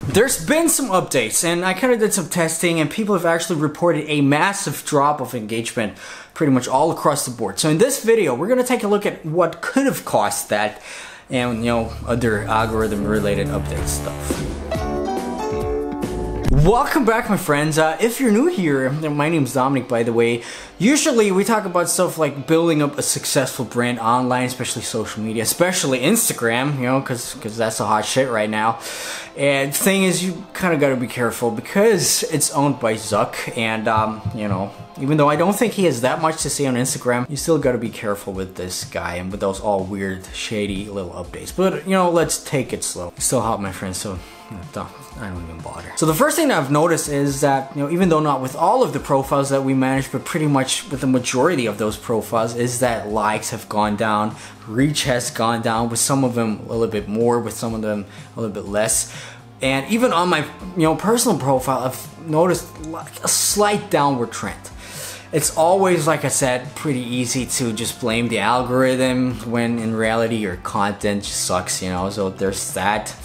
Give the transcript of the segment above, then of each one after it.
There's been some updates, and I kind of did some testing, and people have actually reported a massive drop of engagement pretty much all across the board. So in this video, we're going to take a look at what could have caused that and, other algorithm related update stuff. Welcome back, my friends. If you're new here, my name is Dominic, by the way. Usually we talk about stuff like building up a successful brand online, especially social media, especially Instagram, because that's the hot shit right now. And the thing is, you kind of got to be careful because it's owned by Zuck, and even though I don't think he has that much to say on Instagram, you still got to be careful with this guy and with those all weird, shady little updates. But let's take it slow. It's still hot, my friends, so I don't even bother. So the first thing that I've noticed is that, even though not with all of the profiles that we manage, but pretty much with the majority of those profiles, is that likes have gone down, reach has gone down, with some of them a little bit more, with some of them a little bit less. And even on my personal profile, I've noticed like a slight downward trend. It's always, like I said, pretty easy to just blame the algorithm when in reality your content just sucks, so there's that.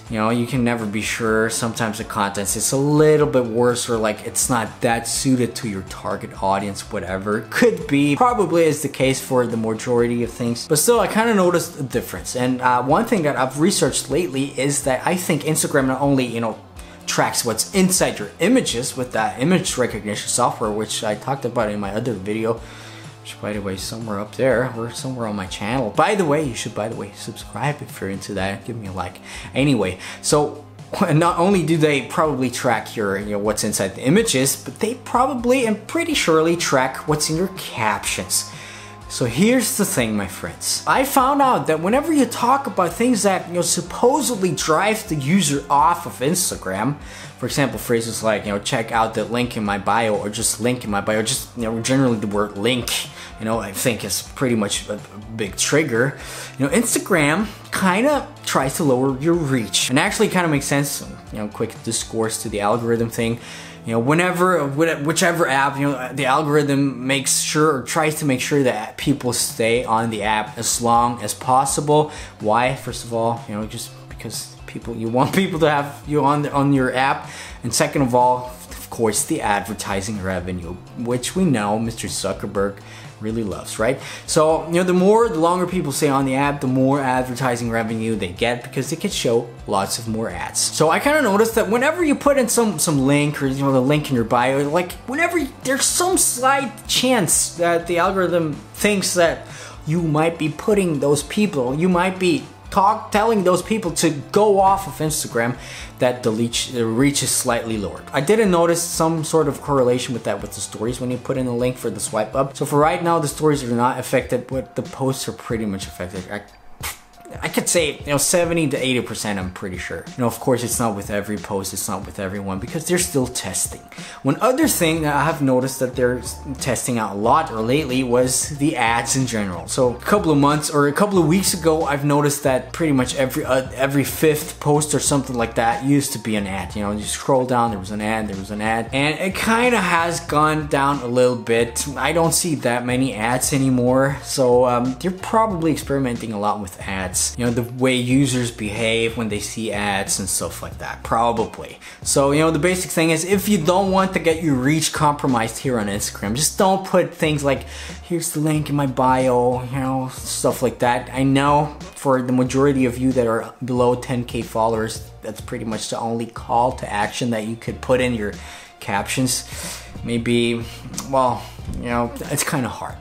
You can never be sure. Sometimes the content is a little bit worse, or like it's not that suited to your target audience, whatever. Could be. Probably is the case for the majority of things. But still, I kind of noticed a difference. And one thing that I've researched lately is that I think Instagram not only, tracks what's inside your images with that image recognition software, which I talked about in my other video, which, by the way, somewhere up there or somewhere on my channel. By the way, you should, subscribe if you're into that. Give me a like. Anyway, so not only do they probably track your, what's inside the images, but they probably and pretty surely track what's in your captions. So here's the thing, my friends. I found out that whenever you talk about things that, supposedly drive the user off of Instagram, for example, phrases like, check out the link in my bio, or just link in my bio, just, generally the word link, I think is pretty much a big trigger. Instagram kind of tries to lower your reach, and actually kind of makes sense, quick discourse to the algorithm thing. Whichever app, the algorithm makes sure or tries to make sure that people stay on the app as long as possible. Why? First of all, just because you want people to have you on your app, and second of all, of course, the advertising revenue, which we know Mr. Zuckerberg really loves, right? So, the longer people stay on the app, the more advertising revenue they get, because they can show lots of more ads. So I kind of noticed that whenever you put in some link, or the link in your bio, like whenever there's some slight chance that the algorithm thinks that you might be putting those people, you might be telling those people to go off of Instagram, that the reach is slightly lowered. I didn't notice some sort of correlation with that with the stories when you put in a link for the swipe up. So for right now, the stories are not affected, but the posts are pretty much affected. I could say, 70 to 80%, I'm pretty sure. Of course, it's not with every post, it's not with everyone, because they're still testing. One other thing that I have noticed that they're testing out a lot or lately was the ads in general. So a couple of months or a couple of weeks ago, I've noticed that pretty much every fifth post or something like that used to be an ad. You scroll down, there was an ad, and it kind of has gone down a little bit. I don't see that many ads anymore, so they're probably experimenting a lot with ads. The way users behave when they see ads and stuff like that, probably. So, the basic thing is, if you don't want to get your reach compromised here on Instagram, just don't put things like, here's the link in my bio, stuff like that. I know for the majority of you that are below 10K followers, that's pretty much the only call to action that you could put in your captions. Maybe, well, it's kind of hard.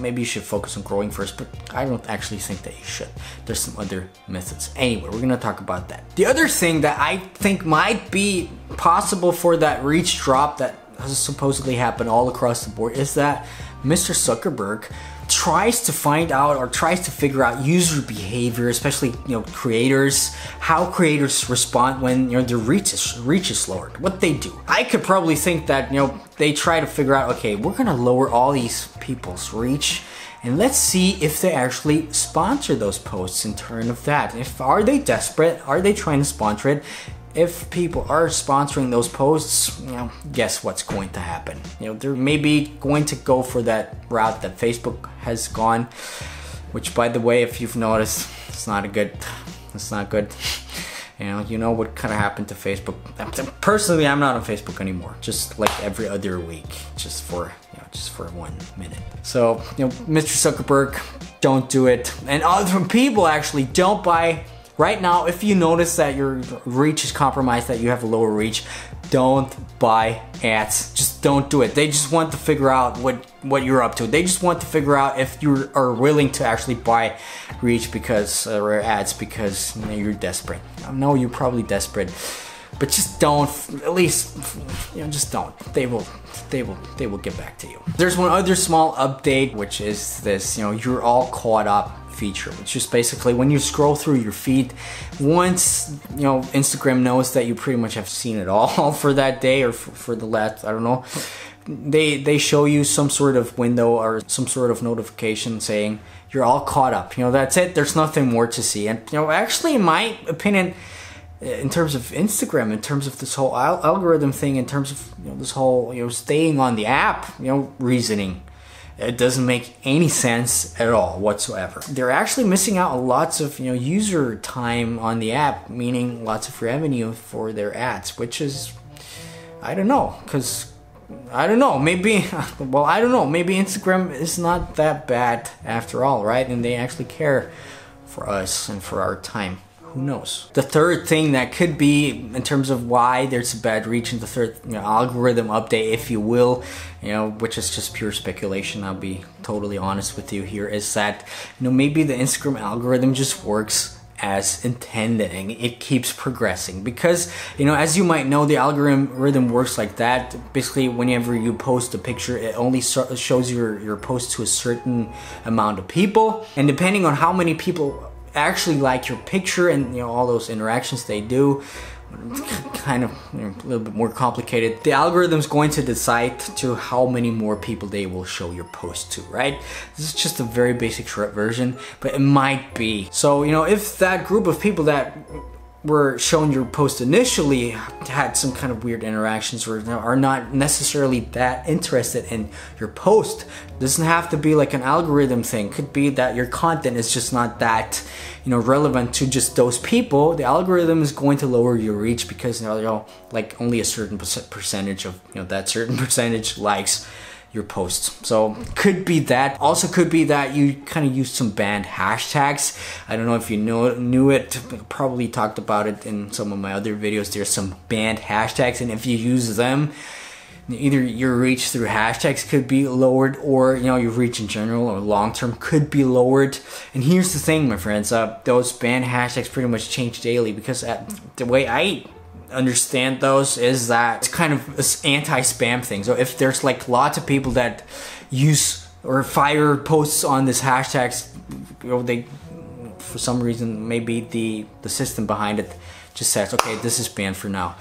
Maybe you should focus on growing first, but I don't actually think that you should. There's some other methods. Anyway, we're gonna talk about that. The other thing that I think might be possible for that reach drop that has supposedly happened all across the board is that Mr. Zuckerberg tries to find out or tries to figure out user behavior, especially creators, how creators respond when their reach is lowered, what they do. I could probably think that they try to figure out, okay, we're gonna lower all these people's reach, and let's see if they actually sponsor those posts in turn of that. Are they desperate? Are they trying to sponsor it? If people are sponsoring those posts, guess what's going to happen? They're maybe going to go for that route that Facebook has gone, which, by the way, if you've noticed, it's not good. You know what kind of happened to Facebook. Personally, I'm not on Facebook anymore. Just like every other week, just for 1 minute. So Mr. Zuckerberg, don't do it. And other people actually don't buy. Right now, if you notice that your reach is compromised, that you have a lower reach, don't buy ads. Just don't do it. They just want to figure out what you're up to. They just want to figure out if you are willing to actually buy reach or ads because you're desperate. I know you're probably desperate, but just don't. At least just don't. They will get back to you. There's one other small update, which is this. You're all caught up feature, which is basically when you scroll through your feed, once Instagram knows that you pretty much have seen it all for that day or for the last, I don't know, they show you some sort of window or some sort of notification saying you're all caught up. That's it. There's nothing more to see. And actually, in my opinion, in terms of Instagram, in terms of this whole algorithm thing, in terms of this whole staying on the app, reasoning, it doesn't make any sense at all whatsoever. They're actually missing out on lots of user time on the app, meaning lots of revenue for their ads, which is, I don't know, maybe Instagram is not that bad after all, right? And they actually care for us and for our time. Who knows? The third thing that could be in terms of why there's a bad reach in the third algorithm update, if you will, which is just pure speculation, I'll be totally honest with you here, is that maybe the Instagram algorithm just works as intended and it keeps progressing. Because as you might know, the algorithm works like that. Basically, whenever you post a picture, it only shows your post to a certain amount of people, and depending on how many people actually like your picture and all those interactions they do, kind of a little bit more complicated, the algorithm's going to decide to how many more people they will show your post to, right? This is just a very basic short version, but it might be. So if that group of people that were shown your post initially had some kind of weird interactions or are not necessarily that interested in your post, doesn't have to be like an algorithm thing. Could be that your content is just not that relevant to just those people. The algorithm is going to lower your reach because like only a certain percentage of that certain percentage likes your posts. So could be that. Also could be that you kind of used some banned hashtags. I don't know if you knew it. Probably talked about it in some of my other videos. There's some banned hashtags, and if you use them, either your reach through hashtags could be lowered, or your reach in general or long term could be lowered. And here's the thing, my friends, those banned hashtags pretty much change daily, because the way I understand those is that it's kind of this anti-spam thing. So if there's like lots of people that use or fire posts on this hashtags, they for some reason, maybe the system behind it just says, okay, this is banned for now.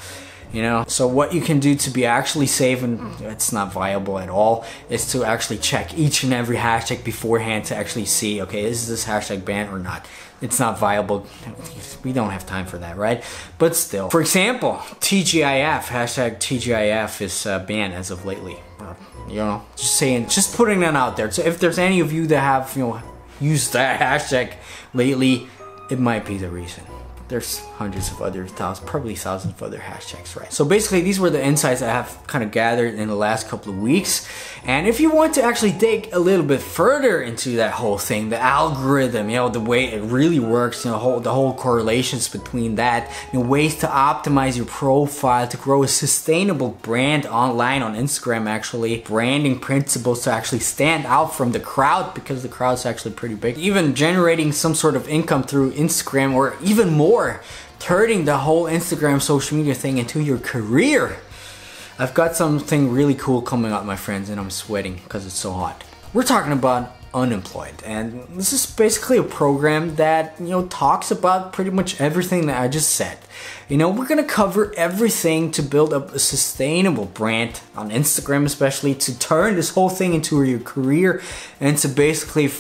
So what you can do to be actually safe, and it's not viable at all, is to actually check each and every hashtag beforehand to actually see, okay, is this hashtag banned or not? It's not viable. We don't have time for that, right? But still, for example, TGIF, hashtag TGIF is banned as of lately. Just putting that out there. So if there's any of you that have used that hashtag lately, it might be the reason. There's hundreds of other probably thousands of other hashtags, right? So basically, these were the insights I have kind of gathered in the last couple of weeks. And if you want to actually dig a little bit further into that whole thing, the algorithm, the way it really works, the whole correlations between that, ways to optimize your profile to grow a sustainable brand online on Instagram, actually, branding principles to actually stand out from the crowd, because the crowd's actually pretty big, even generating some sort of income through Instagram, or even more, turning the whole Instagram social media thing into your career. I've got something really cool coming up, my friends, and I'm sweating because it's so hot. We're talking about Unemployed, and this is basically a program that talks about pretty much everything that I just said. We're gonna cover everything to build up a sustainable brand on Instagram, especially to turn this whole thing into your career, and to basically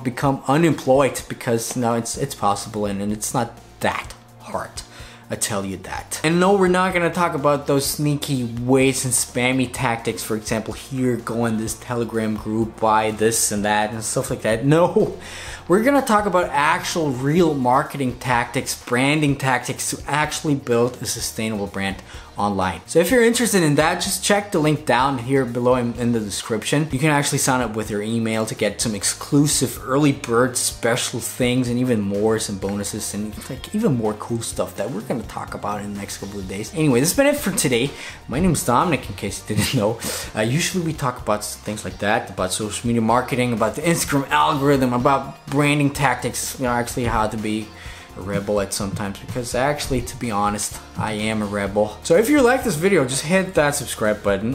become unemployed, because it's possible, and it's not that hard. I tell you that. And no, we're not gonna talk about those sneaky ways and spammy tactics. For example, here, go in this Telegram group, buy this and that and stuff like that. No, we're gonna talk about actual real marketing tactics, branding tactics to actually build a sustainable brand online. So if you're interested in that, just check the link down here below in the description. You can actually sign up with your email to get some exclusive early bird special things and even more, some bonuses and like even more cool stuff that we're gonna talk about in the next couple of days. Anyway, this has been it for today. My name is Dominic, in case you didn't know. Usually we talk about things like that, about social media marketing, about the Instagram algorithm, about branding tactics, you know, actually how to be a rebel at sometimes, because actually, to be honest, I am a rebel. So if you like this video, just hit that subscribe button,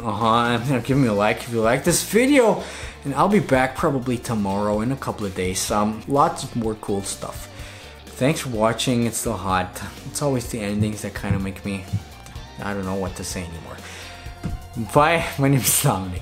give me a like if you like this video, and I'll be back probably tomorrow in a couple of days. Lots of more cool stuff. Thanks for watching. It's still hot. It's always the endings that kind of make me, I don't know what to say anymore. Bye. My name is Dominic.